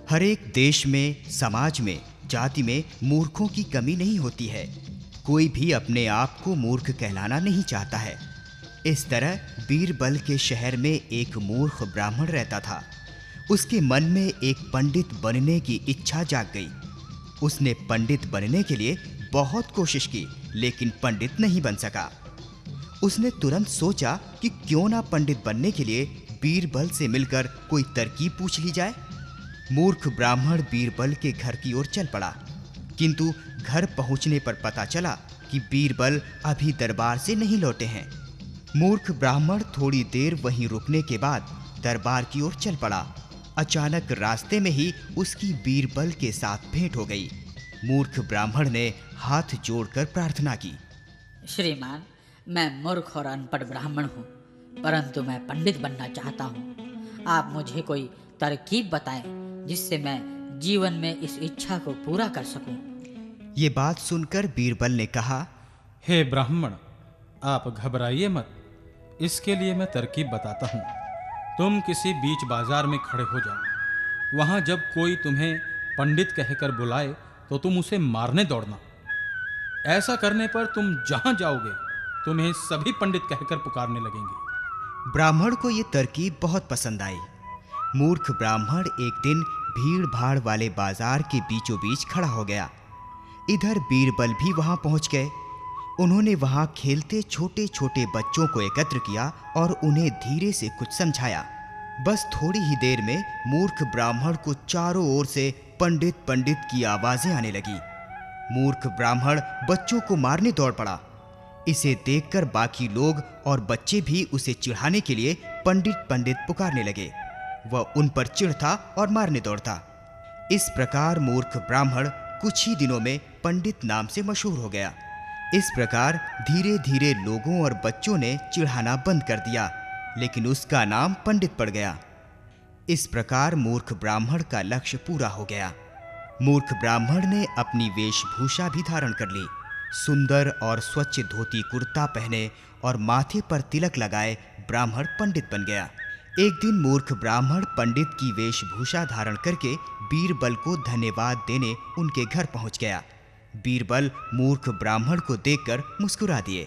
हर एक देश में, समाज में, जाति में मूर्खों की कमी नहीं होती है। कोई भी अपने आप को मूर्ख कहलाना नहीं चाहता है। इस तरह बीरबल के शहर में एक मूर्ख ब्राह्मण रहता था। उसके मन में एक पंडित बनने की इच्छा जाग गई। उसने पंडित बनने के लिए बहुत कोशिश की, लेकिन पंडित नहीं बन सका। उसने तुरंत सोचा कि क्यों ना पंडित बनने के लिए बीरबल से मिलकर कोई तरकीब पूछ ली जाए। मूर्ख ब्राह्मण बीरबल के घर की ओर चल पड़ा, किंतु घर पहुंचने पर पता चला कि बीरबल अभी दरबार से नहीं लौटे हैं। मूर्ख ब्राह्मण थोड़ी देर वहीं रुकने के बाद दरबार की ओर चल पड़ा। अचानक रास्ते में ही उसकी बीरबल के साथ भेंट हो गई। मूर्ख ब्राह्मण ने हाथ जोड़कर प्रार्थना की। श्रीमान, मैं मूर्ख और अनपढ़ ब्राह्मण हूँ, परंतु मैं पंडित बनना चाहता हूँ। आप मुझे कोई तरकीब बताएं जिससे मैं जीवन में इस इच्छा को पूरा कर सकूं। ये बात सुनकर बीरबल ने कहा, हे ब्राह्मण, आप घबराइए मत। इसके लिए मैं तरकीब बताता हूँ। तुम किसी बीच बाजार में खड़े हो जाओ। वहाँ जब कोई तुम्हें पंडित कहकर बुलाए तो तुम उसे मारने दौड़ना। ऐसा करने पर तुम जहाँ जाओगे तुम्हें सभी पंडित कहकर पुकारने लगेंगे। ब्राह्मण को ये तरकीब बहुत पसंद आई। मूर्ख ब्राह्मण एक दिन भीड़ भाड़ वाले बाजार के बीचों बीच खड़ा हो गया। इधर बीरबल भी वहां पहुंच गए। उन्होंने वहां खेलते छोटे छोटे बच्चों को एकत्र किया और उन्हें धीरे से कुछ समझाया। बस थोड़ी ही देर में मूर्ख ब्राह्मण को चारों ओर से पंडित पंडित की आवाजें आने लगी। मूर्ख ब्राह्मण बच्चों को मारने दौड़ पड़ा। इसे देखकर बाकी लोग और बच्चे भी उसे चिढ़ाने के लिए पंडित पंडित पुकारने लगे। वह उन पर चिढ़ता और मारने दौड़ता। इस प्रकार मूर्ख ब्राह्मण कुछ ही दिनों में पंडित नाम से मशहूर हो गया। इस प्रकार धीरे धीरे लोगों और बच्चों ने चिढ़ाना बंद कर दिया, लेकिन उसका नाम पंडित पड़ गया। इस प्रकार मूर्ख ब्राह्मण का लक्ष्य पूरा हो गया। मूर्ख ब्राह्मण ने अपनी वेशभूषा भी धारण कर ली। सुंदर और स्वच्छ धोती कुर्ता पहने और माथे पर तिलक लगाए ब्राह्मण पंडित बन गया। एक दिन मूर्ख ब्राह्मण पंडित की वेशभूषा धारण करके बीरबल को धन्यवाद देने उनके घर पहुंच गया। बीरबल मूर्ख ब्राह्मण को देखकर मुस्कुरा दिए।